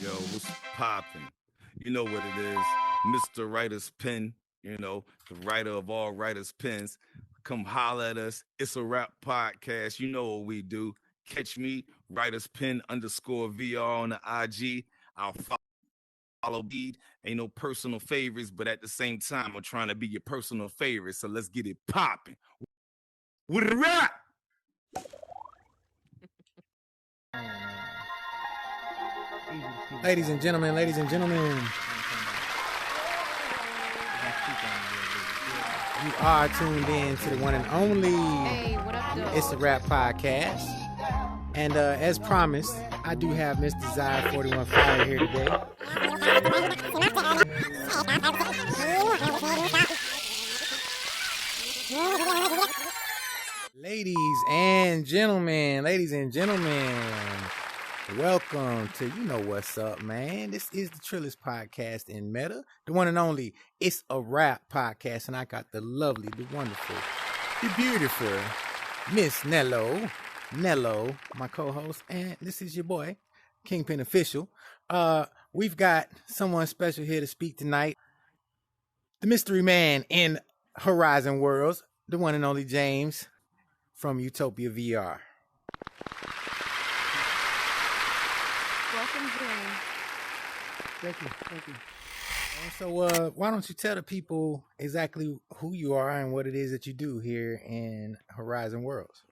Yo, what's poppin'? You know what it is. Mr. Writer's Pen, the writer of all writers' pens. Come holla at us. It's a rap podcast. You know what we do. Catch me, Writer's Pen underscore VR on the IG. I'll follow bead. Ain't no personal favorites, but at the same time, I'm trying to be your personal favorite. So let's get it popping. With a rap! Ladies and gentlemen, you are tuned in to the one and only It's a Rap Podcast. And as promised, I do have Mr. Desire 41 Fire here today. Ladies and gentlemen, welcome to You Know What's Up, man. This is the Trillest Podcast in Meta, the one and only It's a Rap Podcast, and I got the lovely, the wonderful, the beautiful Miss Nello, my co-host, and this is your boy, Kingpin Official. We've got someone special here to speak tonight, the mystery man in Horizon Worlds, the one and only James from Utopia VR. Welcome, James. Thank you. So, why don't you tell the people exactly who you are and what it is that you do here in Horizon Worlds?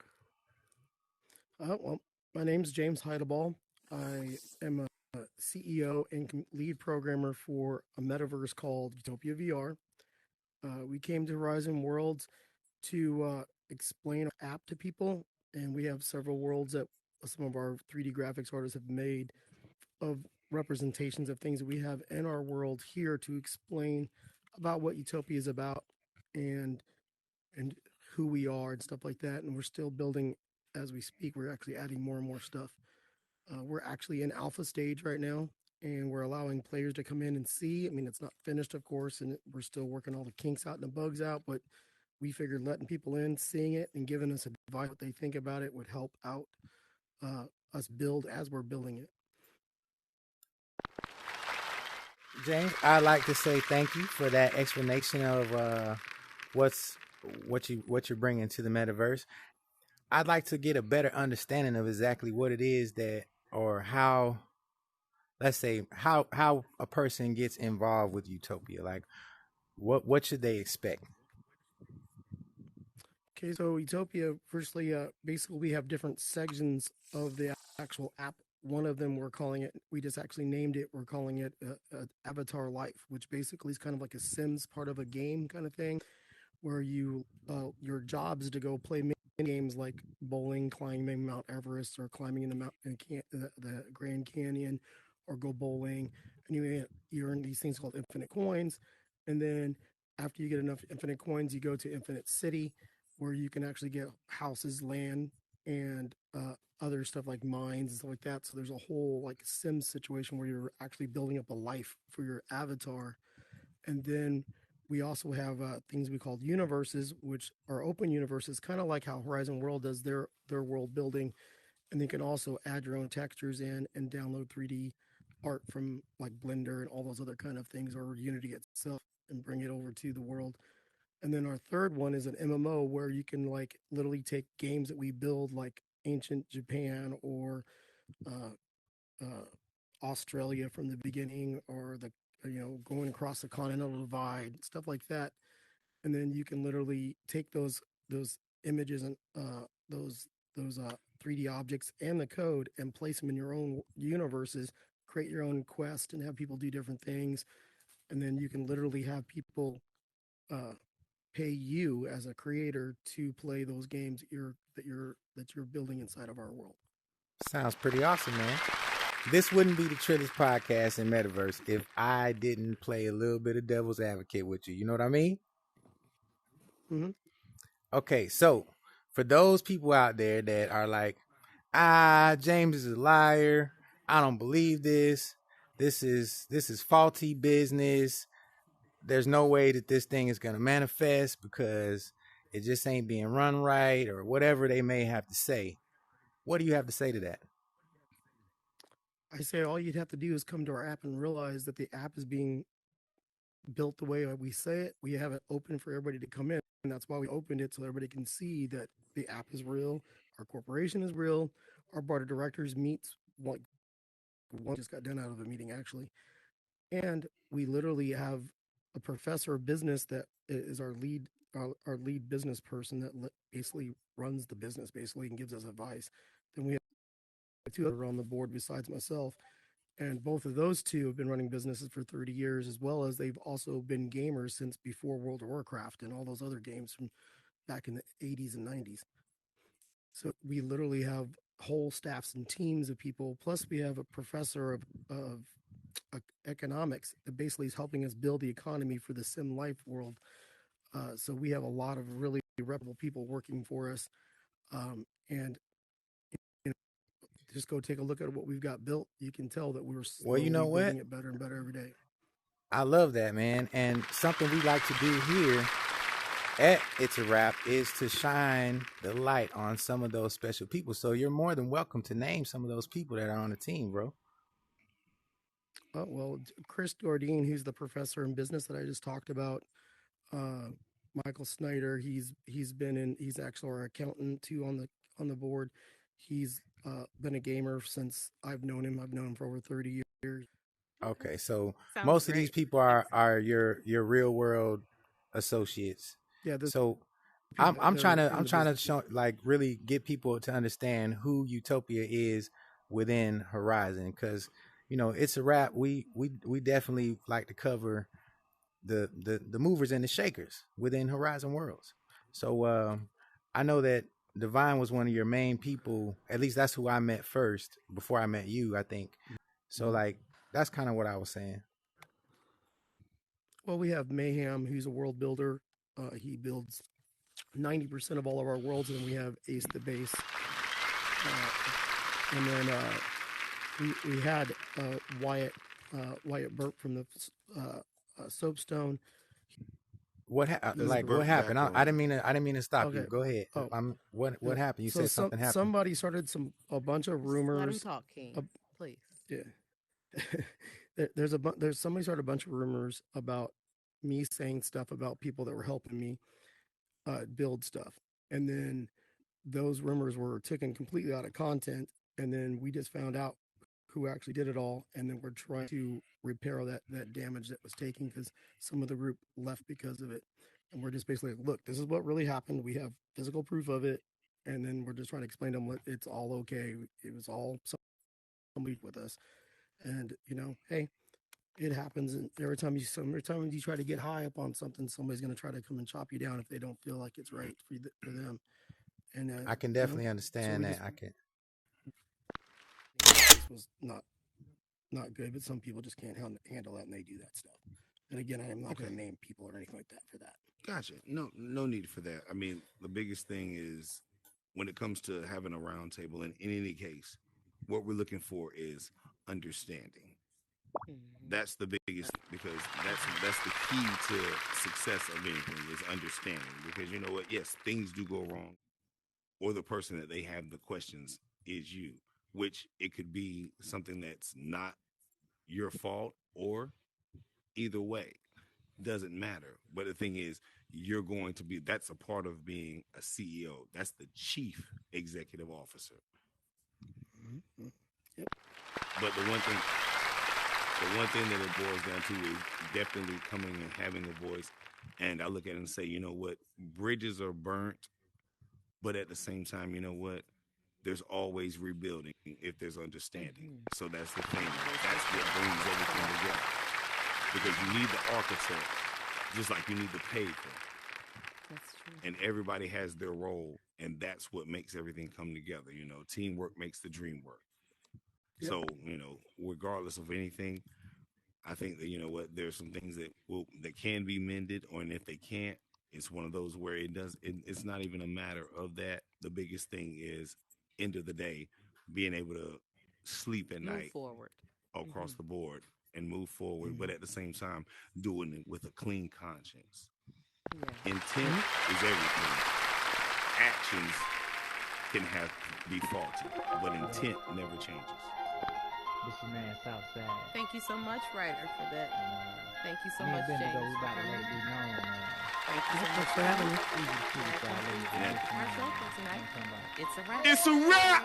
Well, my name's James Heideball. I am a CEO and lead programmer for a metaverse called Utopia VR. We came to Horizon Worlds to explain our app to people, and we have several worlds that some of our 3D graphics artists have made of representations of things that we have in our world here to explain about what Utopia is about and who we are and stuff like that. And we're still building as we speak. We're actually adding more and more stuff. We're actually in alpha stage right now, and we're allowing players to come in and see. I mean, it's not finished, of course, and we're still working all the kinks out and the bugs out, but we figured letting people in, seeing it, and giving us advice what they think about it would help out us build as we're building it. James, I'd like to say thank you for that explanation of what you're bringing to the metaverse. I'd like to get a better understanding of exactly what it is that, or how, let's say, how a person gets involved with Utopia. Like, what should they expect? Okay, so Utopia, firstly, basically we have different sections of the actual app. One of them we just actually named it, we're calling it Avatar Life, which basically is kind of like a Sims part of a game kind of thing, where your job is to go play mini games like bowling, climbing Mount Everest, or climbing in the Grand Canyon, or go bowling, and you earn these things called infinite coins, and then after you get enough infinite coins, you go to Infinite City, where you can actually get houses, land, and other stuff like mines and stuff like that. So there's a whole like Sims situation where you're actually building up a life for your avatar. And then we also have things we call universes, which are open universes, kind of like how Horizon World does their world building. And you can also add your own textures in and download 3D art from like Blender and all those other kind of things, or Unity itself, and bring it over to the world. And then our third one is an MMO, where you can like literally take games that we build, like ancient Japan, or Australia from the beginning, or going across the continental divide, stuff like that. And then you can literally take those images and those 3D objects and the code and place them in your own universes, create your own quest, and have people do different things. And then you can literally have people pay you as a creator to play those games that you're building inside of our world. Sounds pretty awesome, man. This wouldn't be the Trillest Podcast in Metaverse if I didn't play a little bit of devil's advocate with you. You know what I mean? Mm-hmm. Okay, so for those people out there that are like, James is a liar, I don't believe this. This is faulty business. There's no way that this thing is going to manifest because it just ain't being run right, or whatever they may have to say. What do you have to say to that? I say all you'd have to do is come to our app and realize that the app is being built the way we say it. We have it open for everybody to come in, and that's why we opened it so everybody can see that the app is real, our corporation is real, our board of directors meets. One just got done out of a meeting actually, and we literally have a professor of business that is our lead business person that basically runs the business basically and gives us advice. Then we have two other on the board besides myself, and both of those two have been running businesses for 30 years, as well as they've also been gamers since before World of Warcraft and all those other games from back in the 80s and 90s. So we literally have whole staffs and teams of people. Plus, we have a professor of economics that basically is helping us build the economy for the sim life world. So we have a lot of really reputable people working for us. And you know, just go take a look at what we've got built. You can tell that we're slowly you know what? building it better and better every day. I love that, man. And something we like to do here at It's a Wrap is to shine the light on some of those special people. So you're more than welcome to name some of those people that are on the team, bro. Oh, well, Chris Dordine, who's the professor in business that I just talked about. Michael Snyder, he's actually our accountant too on the board. He's been a gamer since I've known him. I've known him for over 30 years. Okay, so Sounds most great. of these people are your real world associates. Yeah. So I'm trying to show, like, really get people to understand who Utopia is within Horizon, because It's a Wrap. We definitely like to cover the movers and the shakers within Horizon Worlds. So I know that Divine was one of your main people. At least that's who I met first before I met you, I think. So like that's kind of what I was saying. Well, we have Mayhem, who's a world builder. He builds 90% of all of our worlds, and we have Ace the Base. And then we had Wyatt Burke from the Soapstone. What happened? I didn't mean to stop you. Go ahead. What happened? You said something happened. Somebody started a bunch of rumors. Let him talk, King. Please. Yeah. There's somebody started a bunch of rumors about me saying stuff about people that were helping me build stuff, and then those rumors were taken completely out of content, and then we just found out who actually did it all, and then we're trying to repair that damage that was taken because some of the group left because of it, and we're just basically like, look, this is what really happened. We have physical proof of it, and then we're just trying to explain to them it's all okay. It was all somebody with us. And hey, it happens. And every time you try to get high up on something, somebody's going to try to come and chop you down if they don't feel like it's right for them. And I can definitely understand that. I can. This was not good, but some people just can't handle that, and they do that stuff. And again, I am not going to name people or anything like that for that. Gotcha. No need for that. I mean, the biggest thing is when it comes to having a round table, in any case, what we're looking for is understanding. That's the biggest, because that's the key to success of anything, is understanding. Because you know what? Yes, things do go wrong, or the person that they have the questions is you, which it could be something that's not your fault, or either way, doesn't matter. But the thing is, that's a part of being a CEO. That's the chief executive officer. Mm-hmm. Yep. But the one thing that it boils down to is definitely coming and having a voice. And I look at it and say, you know what? Bridges are burnt, but at the same time, you know what? There's always rebuilding if there's understanding. So that's the thing. That's what brings everything together. Because you need the architect, just like you need the paper. That's true. And everybody has their role, and that's what makes everything come together. Teamwork makes the dream work. Yep. So, regardless of anything, I think that, there's some things that can be mended, and if they can't, it's one of those where it's not even a matter of that. The biggest thing is, end of the day, being able to sleep at night forward across the board and move forward, but at the same time, doing it with a clean conscience. Yeah. Intent is everything. Actions can be faulty, but intent never changes. Thank you so much, Ryder, for that. Thank you so Me much, and Bendigo, James, we for about to let coming. it be known, man. Thank you so much for having me. Our show for tonight. It's a wrap. It's a wrap.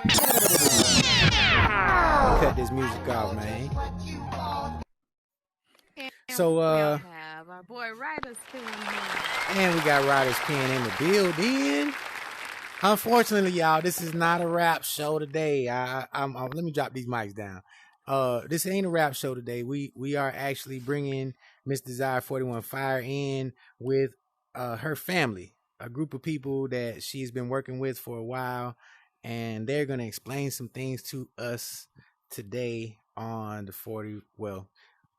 Cut this music off, man. And So, we'll have our boy Ryder's Pen here. and we got Ryder's Pen in the building. Unfortunately, y'all, this is not a rap show today. Let me drop these mics down. This ain't a rap show today. We are actually bringing Miss Desire 41 Fire in with her family, a group of people that she's been working with for a while, and they're gonna explain some things to us today on the 40. Well,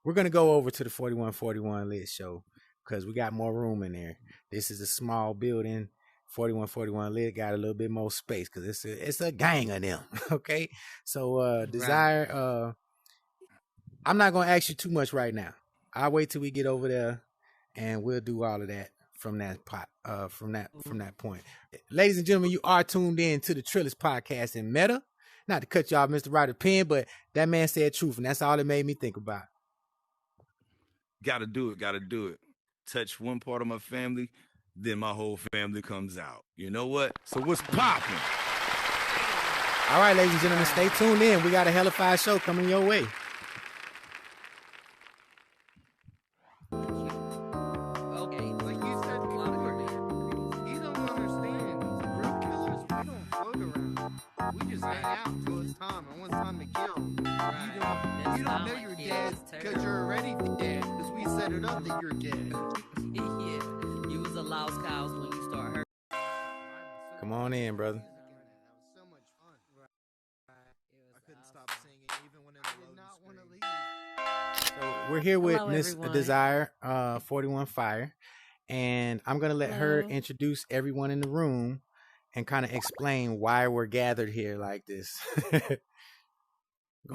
we're gonna go over to the 4141 Lit show because we got more room in there. This is a small building. 4141 Lit got a little bit more space because it's a gang of them. Okay, so Desire, I'm not gonna ask you too much right now. I'll wait till we get over there, and we'll do all of that from that pot. From that point, ladies and gentlemen, you are tuned in to the Trillist Podcast in Meta. Not to cut you off, Mr. Ryder Penn, but that man said truth, and that's all it made me think about. Gotta do it. Touch one part of my family, then my whole family comes out. You know what? So what's popping? All right, ladies and gentlemen, stay tuned in. We got a hellified show coming your way. Okay, Like you said before, you don't understand. Real killers, we don't float around. We just hang out until it's time. And when it's time to kill, you don't know you're dead because you're already dead. Because we set it up that you're dead. Yeah, you was a lost cause when you start hurting. Come on in, brother. That was so much fun. I couldn't stop singing even when I did not want to leave. So we're here with Hello, Miss everyone. Desire 41 Fire, and I'm gonna let her Hello. introduce everyone in the room and kind of explain why we're gathered here like this. Go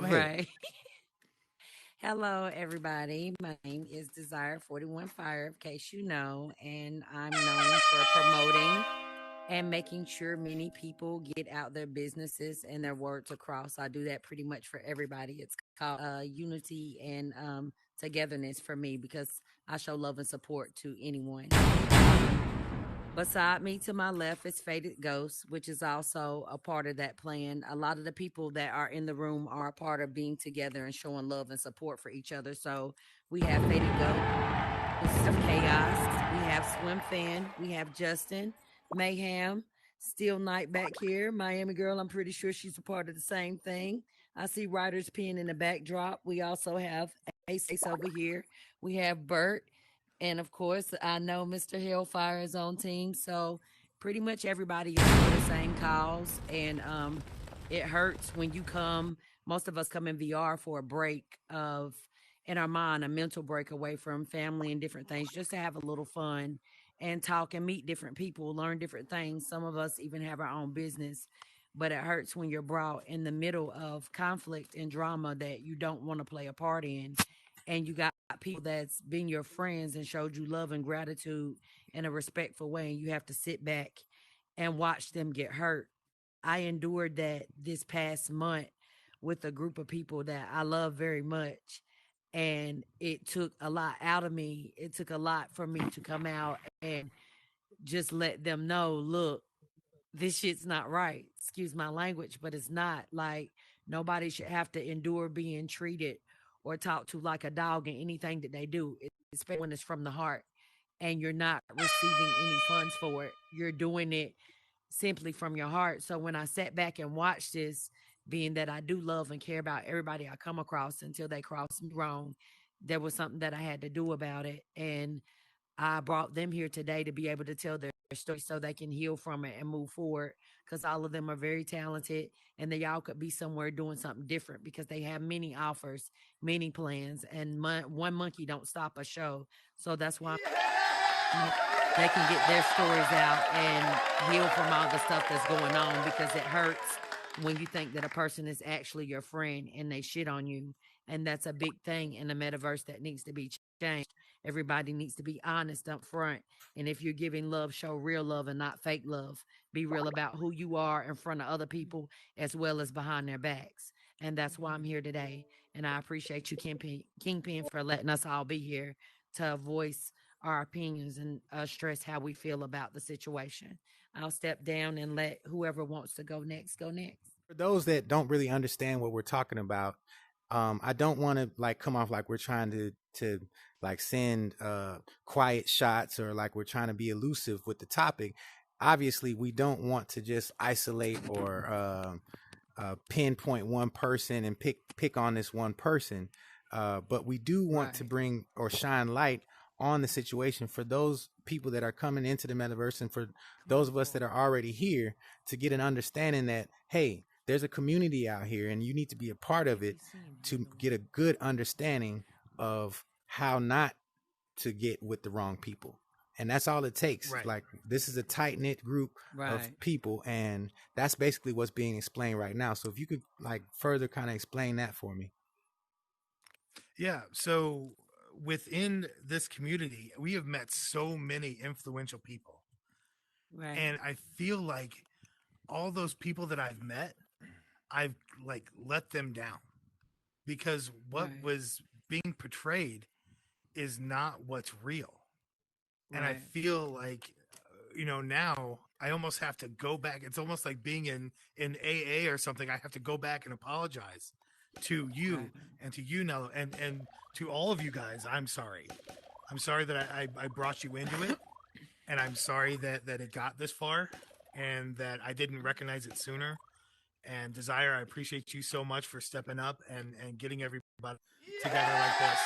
ahead. Right. Hello, everybody. My name is Desire 41 Fire, in case you know, and I'm known for promoting and making sure many people get out their businesses and their words across. I do that pretty much for everybody. It's called unity and togetherness for me because I show love and support to anyone. Beside me to my left is Faded Ghost, which is also a part of that plan. A lot of the people that are in the room are a part of being together and showing love and support for each other. So we have Faded Ghost of Chaos, we have Swim Fan, we have Justin, Mayhem, Steel Knight back here, Miami Girl. I'm pretty sure she's a part of the same thing. I see Ryder's Pen in the backdrop. We also have Ace over here. We have Bert. And of course, I know Mr. Hellfire is on team. So pretty much everybody is for the same cause. And it hurts when you come. Most of us come in VR for a break of in our mind, a mental break away from family and different things, just to have a little fun and talk and meet different people, learn different things. Some of us even have our own business. But it hurts when you're brought in the middle of conflict and drama that you don't want to play a part in, and you got people that's been your friends and showed you love and gratitude in a respectful way, and you have to sit back and watch them get hurt. I endured that this past month with a group of people that I love very much, and it took a lot out of me. It took a lot for me to come out and just let them know, look, this shit's not right. Excuse my language, but it's not. Like, nobody should have to endure being treated or talked to like a dog in anything that they do, especially when it's from the heart and you're not receiving any funds for it. You're doing it simply from your heart. So when I sat back and watched this, being that I do love and care about everybody I come across until they cross me wrong, there was something that I had to do about it. And I brought them here today to be able to tell their story so they can heal from it and move forward, because all of them are very talented and they all could be somewhere doing something different because they have many offers, many plans, and one monkey don't stop a show. So that's why they can get their stories out and heal from all the stuff that's going on, because it hurts when you think that a person is actually your friend and they shit on you. And that's a big thing in the metaverse that needs to be changed. Everybody needs to be honest up front. And if you're giving love, show real love and not fake love. Be real about who you are in front of other people as well as behind their backs. And that's why I'm here today. And I appreciate you, Kingpin, for letting us all be here to voice our opinions and stress how we feel about the situation. I'll step down and let whoever wants to go next go next. For those that don't really understand what we're talking about, I don't want to like come off like we're trying to like send quiet shots or like we're trying to be elusive with the topic. Obviously, we don't want to just isolate or pinpoint one person and pick on this one person, but we do want to Right. bring or shine light on the situation for those people that are coming into the metaverse and for those of us that are already here to get an understanding that hey, there's a community out here and you need to be a part of it to get a good understanding of how not to get with the wrong people. And that's all it takes. Right. Like this is a tight knit group of Right. people, and that's basically what's being explained right now. So if you could like further kind of explain that for me. Yeah. So within this community, we have met so many influential people. Right. And I feel like all those people that I've met, I've like let them down because what Right. was being portrayed is not what's real. And I Right. feel like, now I almost have to go back. It's almost like being in AA or something. I have to go back and apologize to you Right. and to you, Nello, and to all of you guys. I'm sorry. I'm sorry that I brought you into it, and I'm sorry that it got this far, and that I didn't recognize it sooner. And Desire, I appreciate you so much for stepping up and getting everybody together like this.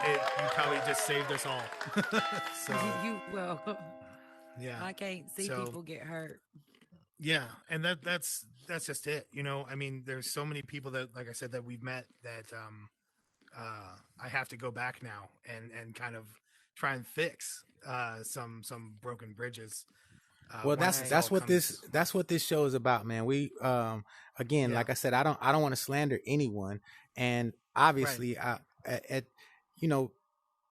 It, you probably just saved us all. So You well, yeah, I can't see So- people get hurt. yeah, and that's just it. I mean, there's so many people that, like I said, that we've met that I have to go back now and kind of try and fix some broken bridges. Well, once that's this all that's what this show is about, man. We again, Yeah. like I said, I don't want to slander anyone, and obviously, at you know,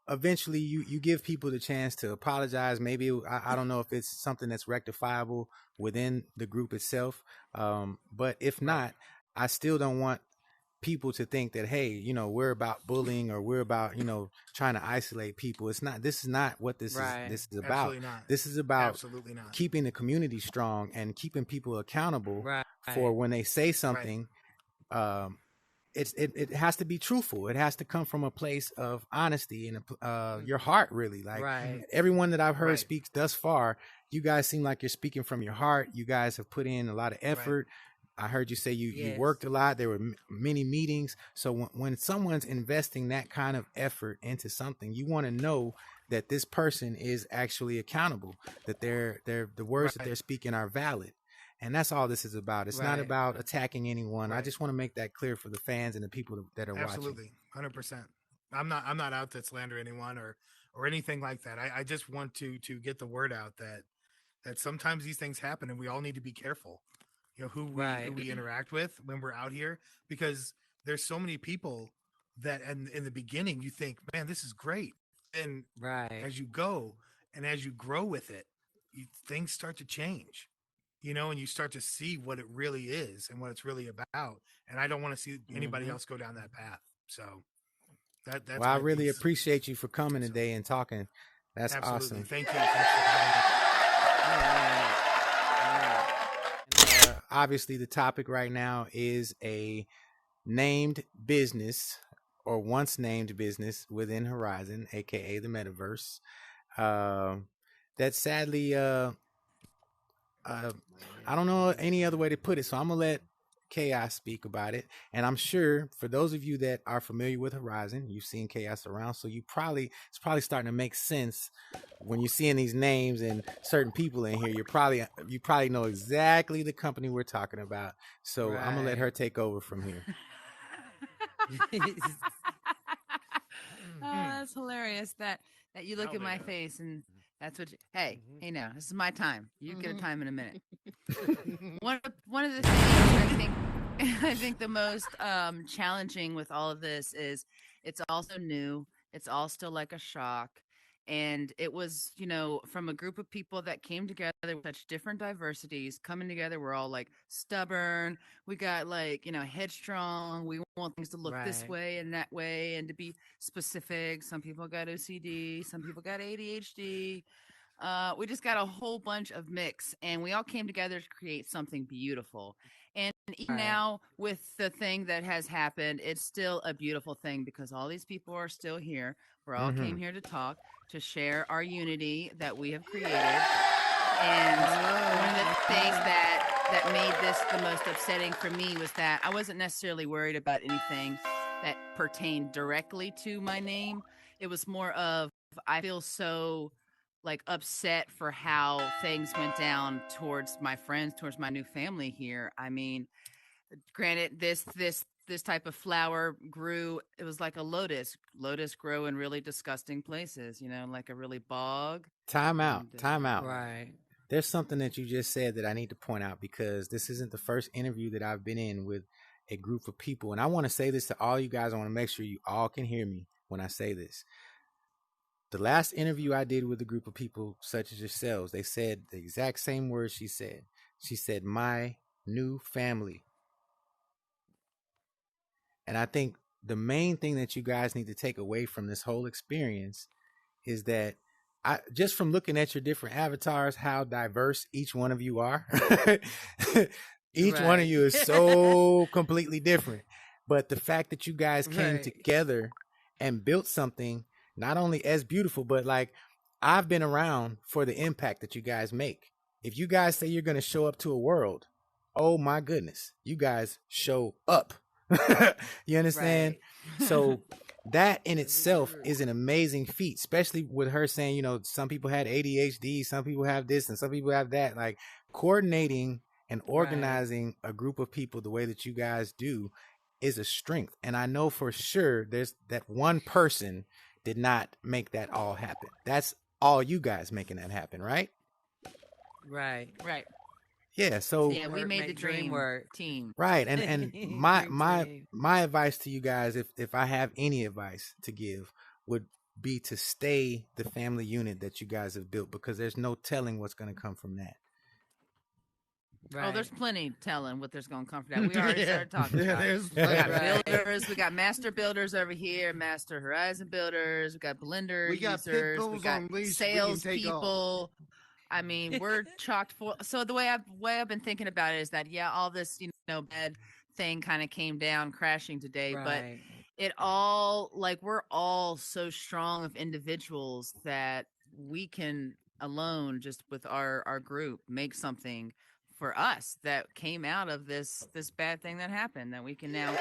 eventually you give people the chance to apologize. Maybe I don't know if it's something that's rectifiable within the group itself, but if not, I still don't want people to think that hey, we're about bullying or we're about trying to isolate people. It's not. This is not what Right. this is about. Absolutely not. This is about Absolutely not. keeping the community strong and keeping people accountable Right. for when they say something. It has to be truthful. It has to come from a place of honesty and your heart, really. Like Right. everyone that I've heard Right. speak thus far, you guys seem like you're speaking from your heart. You guys have put in a lot of effort. I heard you say you Yes. worked a lot. There were many meetings. So when someone's investing that kind of effort into something, you want to know that this person is actually accountable, that the words that Right. they're speaking are valid. And that's all this is about. It's not Right. about attacking anyone. I Right. just want to make that clear for the fans and the people that are watching. Absolutely, 100%. I'm not out to slander anyone or anything like that. I just want to get the word out that sometimes these things happen and we all need to be careful. Who Right. we interact with when we're out here, because there's so many people that in the beginning you think, man, this is great, and Right. as you go and as you grow with it, things start to change. And you start to see what it really is and what it's really about. And I don't want to see anybody Mhm. else go down that path. So that's Well, I my really piece. appreciate you for coming today and talking. That's Absolutely. awesome. Thank you. Thanks for having me. Obviously, the topic right now is a named business or once named business within Horizon, aka the Metaverse. That sadly, I don't know any other way to put it, so I'm gonna let Chaos speak about it. And I'm sure for those of you that are familiar with Horizon, you've seen Chaos around, so it's probably starting to make sense when you're seeing these names and certain people in here. You probably know exactly the company we're talking about. So I'm gonna let Right. her take over from here. Oh, that's hilarious that you look Now at my they know. face and that's what. Hey, hey, now this is my time. You get a Mhm. time in a minute. One of the things I think I think the most challenging with all of this is it's also new. It's all still like a shock, And it was, from a group of people that came together with such different diversities coming together. We're all like stubborn. We got like, headstrong. We want things to look this Right. way and that way and to be specific. Some people got OCD, some people got ADHD. We just got a whole bunch of mix, and we all came together to create something beautiful. And even Right. now, with the thing that has happened, it's still a beautiful thing because all these people are still here. We all came here to talk, to share our unity that we have created. And one of the things that made this the most upsetting for me was that I wasn't necessarily worried about anything that pertained directly to my name. It was more of, I feel so like upset for how things went down towards my friends, towards my new family here. I mean, granted, this type of flower grew, it was like a lotus. Lotus grow in really disgusting places, like a really bog. Time out. And, Time out. Right. There's something that you just said that I need to point out because this isn't the first interview that I've been in with a group of people. And I want to say this to all you guys. I want to make sure you all can hear me when I say this. The last interview I did with a group of people such as yourselves, they said the exact same words she said. She said, my new family. And I think the main thing that you guys need to take away from this whole experience is that just from looking at your different avatars, how diverse each one of you are. Each one of you is so completely different. But the fact that you guys came together and built something not only as beautiful, but like I've been around for the impact that you guys make. If you guys say you're going to show up to a world, oh my goodness, you guys show up. You understand? So that in itself is an amazing feat, especially with her saying, some people had ADHD, some people have this and some people have that. Like coordinating and organizing a group of people the way that you guys do is a strength. And I know for sure there's that one person did not make that all happen. That's all you guys making that happen, right? Right. Yeah, so yeah, we made the dream work team. Right. And my advice to you guys, if I have any advice to give, would be to stay the family unit that you guys have built because there's no telling what's going to come from that. Oh, there's plenty telling what there's going to come from that. We already started talking about it. We There's got builders. We got master builders over here, master horizon builders. We got blender We got pit users. We bulls got on leash sales we can take off. people. I mean, we're chocked full. So the way I've been thinking about it is that, all this, bad thing kind of came down crashing today, but it all, like, we're all so strong of individuals that we can alone, just with our group, make something for us that came out of this bad thing that happened, that we can now go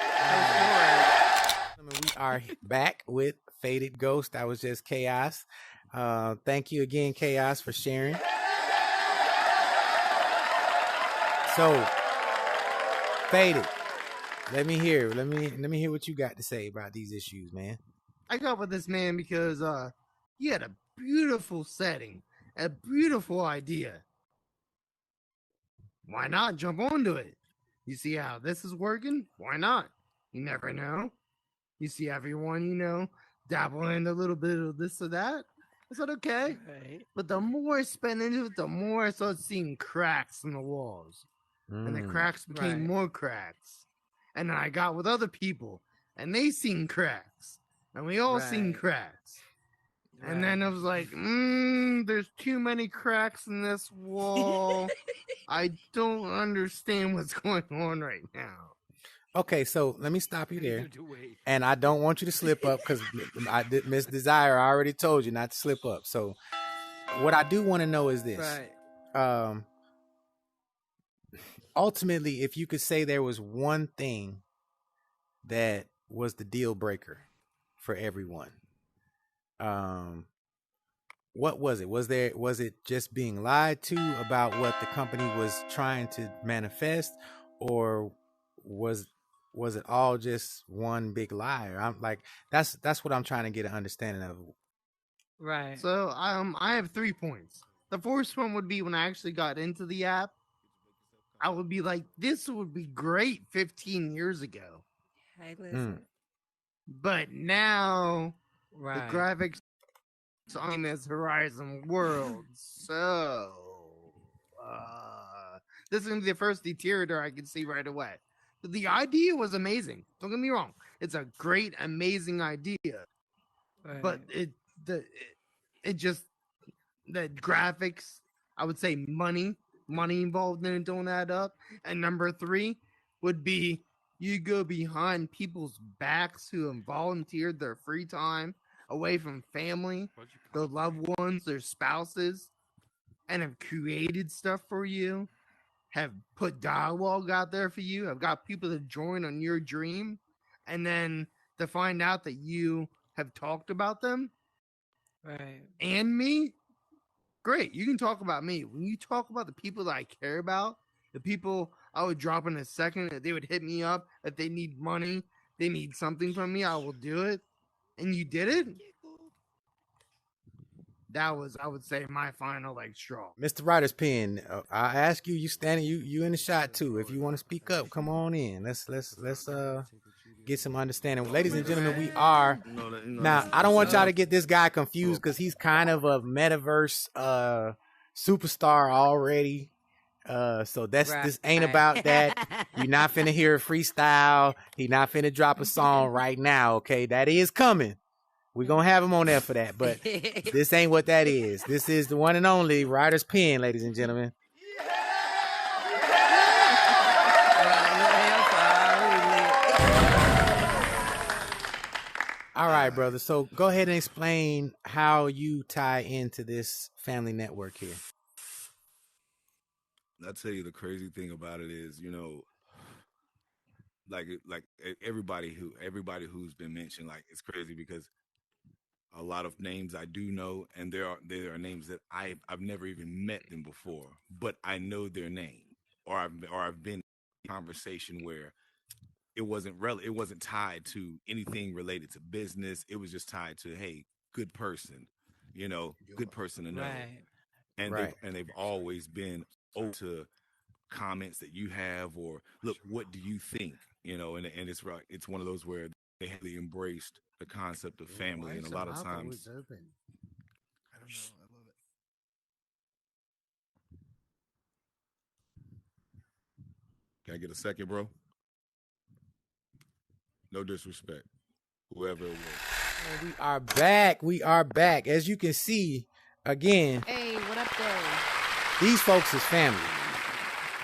forward. We are back with Faded Ghost. That was just Chaos. Thank you again, Chaos, for sharing. So, Faded, let me hear what you got to say about these issues, man. I got with this man because he had a beautiful setting, a beautiful idea. Why not jump onto it? You see how this is working? Why not? You never know. You see everyone, dabble in a little bit of this or that. I said, okay. But the more I spent into it, the more I started seeing cracks in the walls. And the cracks became more cracks. And then I got with other people, and they seen cracks. And we all seen cracks. And then I was like, there's too many cracks in this wall. I don't understand what's going on right now. Okay, so let me stop you there. And I don't want you to slip up because Miss Desire already told you not to slip up. So what I do want to know is this. Ultimately, if you could say there was one thing that was the deal breaker for everyone, what was it? Was it just being lied to about what the company was trying to manifest, or was it all just one big lie? I'm like, that's what I'm trying to get an understanding of. Right. So I have 3 points. The first one would be when I actually got into the app, I would be like, this would be great 15 years ago. Hey, listen. But now the graphics China's Horizon World. So, this is gonna be the first deteriorator I can see right away. But the idea was amazing. Don't get me wrong; it's a great, amazing idea. But it just the graphics. I would say money involved in it don't add up. And number 3 would be you go behind people's backs who have volunteered their free time away from family, their loved ones, their spouses, and have created stuff for you, have put dialogue out there for you, have got people to join on your dream, and then to find out that you have talked about them and me. Great, you can talk about me. When you talk about the people that I care about, the people I would drop in a second, if they would hit me up, if they need money, they need something from me, I will do it. And you did it. That was, I would say, my final straw. Mr. Writer's Pen, I ask you, you standing, you in the shot too. If you want to speak up, come on in. Let's get some understanding. Ladies and gentlemen, we are now. I don't want y'all to get this guy confused because he's kind of a metaverse superstar already. So this ain't about that. You're not finna hear a freestyle. He not finna drop a song right now. Okay, that is coming. We're going to have him on there for that, but this ain't what that is. This is the one and only Writer's Pen, ladies and gentlemen. All right, brother. So go ahead and explain how you tie into this family network here. I'll tell you the crazy thing about it is, like everybody who's been mentioned, like it's crazy because a lot of names I do know, and there are names that I've never even met them before, but I know their name, or I've been in a conversation where it wasn't tied to anything related to business. It was just tied to, hey, good person, good person to know, and they've always been open to comments that you have, or look, what do you think, and it's right. It's one of those where they heavily embraced the concept of family, and a lot of times. I don't know. I love it. Can I get a second, bro? No disrespect, whoever it was. And we are back. We are back. As you can see, again. Hey, what up, though? These folks is family.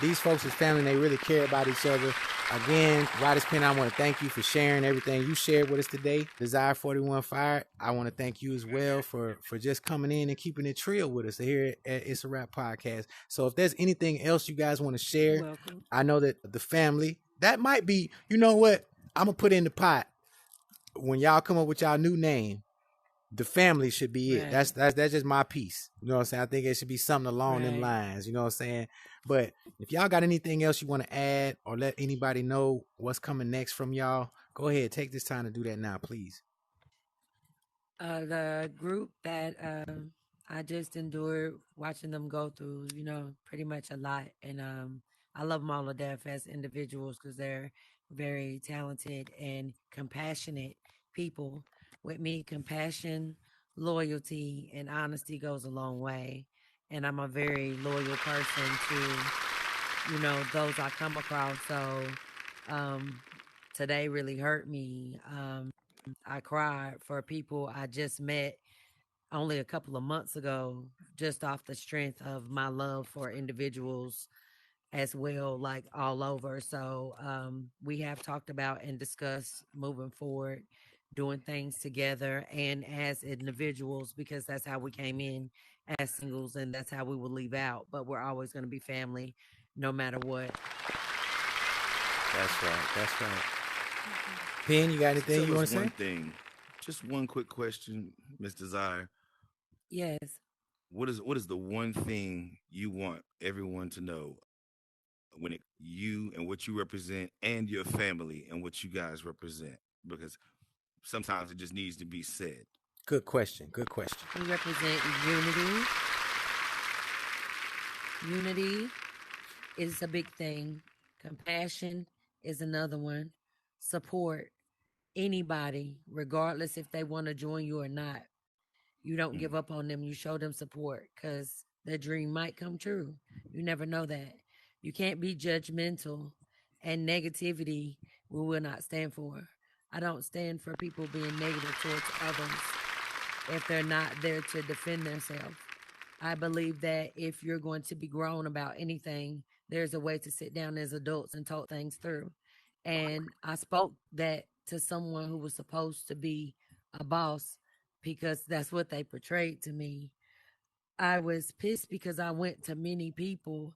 These folks is family, and they really care about each other. Again, Writer's Pen, I want to thank you for sharing everything you shared with us today. Desire 41 Fire, I want to thank you as well for just coming in and keeping it trill with us here at It's a Rap Podcast. So if there's anything else you guys want to share, I know that the family, that might be, you know what, I'm going to put in the pot. When y'all come up with y'all new name, the family should be it. That's just my piece. You know what I'm saying? I think it should be something along them lines. You know what I'm saying? But if y'all got anything else you want to add or let anybody know what's coming next from y'all, go ahead. Take this time to do that now, please. The group that I just endured watching them go through, pretty much a lot. And I love them all to death as individuals because they're very talented and compassionate people. With me, compassion, loyalty, and honesty goes a long way. And I'm a very loyal person to, those I come across. So today really hurt me. I cried for people I just met only a couple of months ago, just off the strength of my love for individuals as well, like all over. So we have talked about and discussed moving forward, doing things together and as individuals, because that's how we came in as singles and that's how we will leave out. But we're always going to be family no matter what. That's right. That's right. Pen, you got anything you want to say? One thing. Just one quick question, Miss Desire. Yes. What is the one thing you want everyone to know when you and what you represent and your family and what you guys represent? Because sometimes it just needs to be said. Good question. Good question. We represent unity. Unity is a big thing. Compassion is another one. Support anybody, regardless if they want to join you or not. You don't give up on them. You show them support because their dream might come true. You never know that. You can't be judgmental, and negativity we will not stand for. I don't stand for people being negative towards others if they're not there to defend themselves. I believe that if you're going to be grown about anything, there's a way to sit down as adults and talk things through. And I spoke that to someone who was supposed to be a boss because that's what they portrayed to me. I was pissed because I went to many people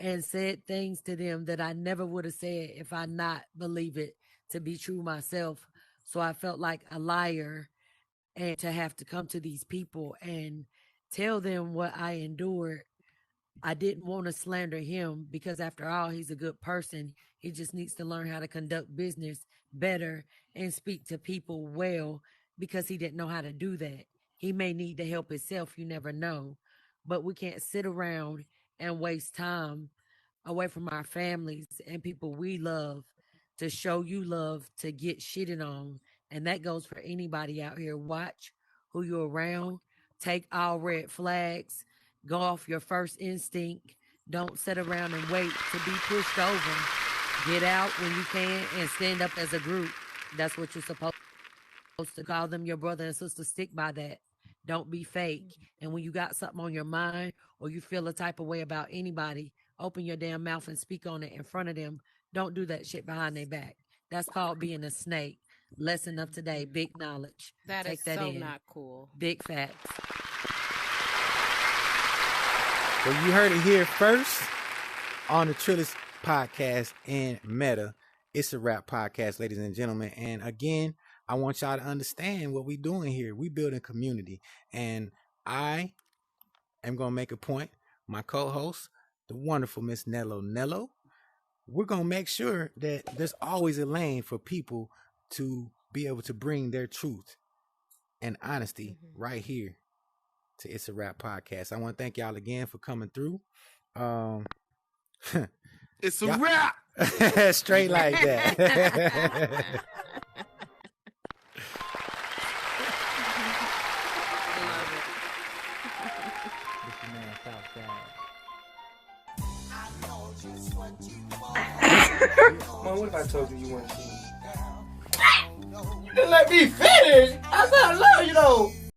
and said things to them that I never would have said if I not believe it to be true myself. So I felt like a liar, and to have to come to these people and tell them what I endured. I didn't want to slander him because after all, he's a good person. He just needs to learn how to conduct business better and speak to people well because he didn't know how to do that. He may need to help himself. You never know. But we can't sit around and waste time away from our families and people we love to show you love to get shitted on. And that goes for anybody out here. Watch who you're around. Take all red flags. Go off your first instinct. Don't sit around and wait to be pushed over. Get out when you can and stand up as a group. That's what you're supposed to call them your brother and sister. Stick by that. Don't be fake. And when you got something on your mind or you feel a type of way about anybody, open your damn mouth and speak on it in front of them. Don't do that shit behind their back. That's called being a snake. Lesson of today, big knowledge. That Take is that so in. not cool. Big facts. Well, you heard it here first on the Trillis podcast and Meta. It's a rap podcast, ladies and gentlemen. And again, I want y'all to understand what we're doing here. We building community. And I am going to make a point. My co-host, the wonderful Miss Nello, we're going to make sure that there's always a lane for people to be able to bring their truth and honesty right here to It's a Rap podcast. I want to thank y'all again for coming through. It's a rap. Straight like that. Mom, what if I told you you weren't king? You didn't let me finish. I said I love you though.